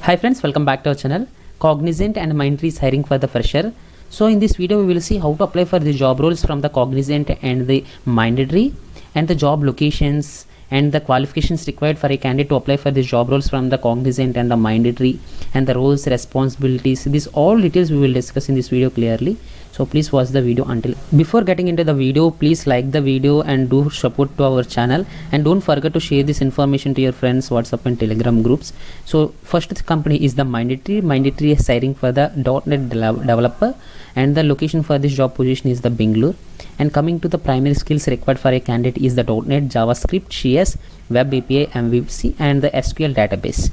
Hi friends, welcome back to our channel. Cognizant and Mindtree is hiring for the fresher. So in this video we will see how to apply for the job roles from the Cognizant and the Mindtree, and the job locations and the qualifications required for a candidate to apply for the job roles from the Cognizant and the Mindtree, and the roles, responsibilities. These all details we will discuss in this video clearly. So please watch the video until. Before getting into the video, please like the video and do support to our channel, and don't forget to share this information to your friends, WhatsApp and Telegram groups. So first company is the Mindtree. Mindtree is hiring for the .NET developer, and the location for this job position is the Bangalore. And coming to the primary skills required for a candidate is the .NET, JavaScript, CS, Web API, MVC, and the SQL database.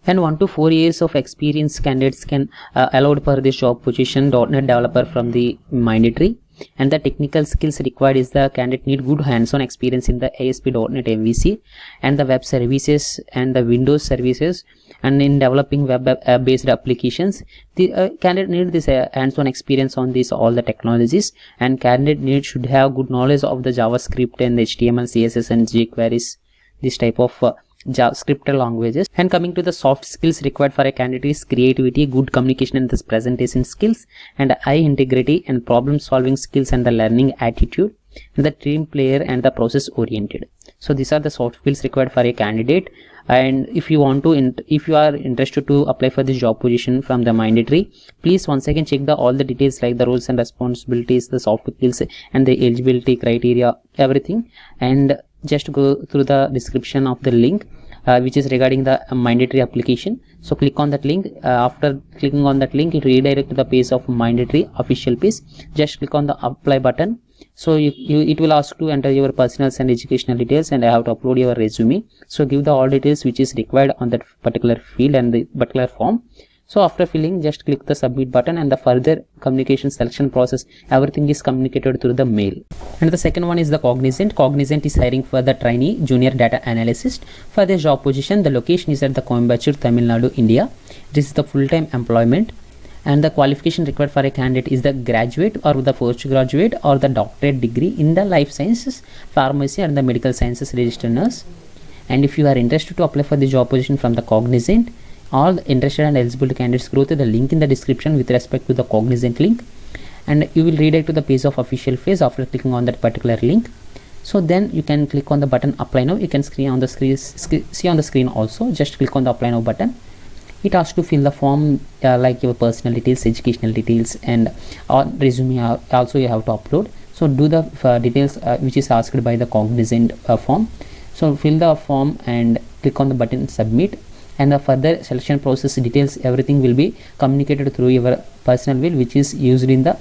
And 1 to 4 years of experience candidates can allowed for this job position, .NET developer from the Mindtree. And the technical skills required is the candidate need good hands-on experience in the ASP.NET MVC and the web services and the Windows services, and in developing web-based applications. The candidate need this hands-on experience on these all the technologies, and candidate should have good knowledge of the JavaScript and HTML, CSS, and jQuery, this type of JavaScript languages. And coming to the soft skills required for a candidate is creativity, good communication and this presentation skills, and high integrity and problem solving skills, and the learning attitude, and the team player, and the process oriented. So these are the soft skills required for a candidate. And if you want to if you are interested to apply for this job position from the Mindtree, please once again check all the details like the roles and responsibilities, the soft skills, and the eligibility criteria, everything, and just go through the description of the link which is regarding the Mindtree application. So click on that link. After clicking on that link, it redirect to the page of Mindtree official page. Just click on the apply button. So it will ask to enter your personal and educational details, and I have to upload your resume. So give the all details which is required on that particular field and the particular form. So after filling, just click the submit button, and the further communication selection process, everything is communicated through the mail. And the second one is the Cognizant. Cognizant is hiring for the trainee junior data analyst. For this job position, the location is at the Coimbatore, Tamil Nadu, India. This is the full-time employment, and the qualification required for a candidate is the graduate or the postgraduate or the doctorate degree in the life sciences, pharmacy, and the medical sciences registered nurse. And if you are interested to apply for the job position from the Cognizant, all the interested and eligible candidates go to the link in the description with respect to the Cognizant link, and you will redirect to the page of official phase after clicking on that particular link. So then you can click on the button apply now. You can see on the screen also. Just click on the apply now button. It asks to fill the form like your personal details, educational details, and resume also you have to upload. So do the details which is asked by the Cognizant form. So fill the form and click on the button submit, and the further selection process details, everything will be communicated through your personal mail which is used in the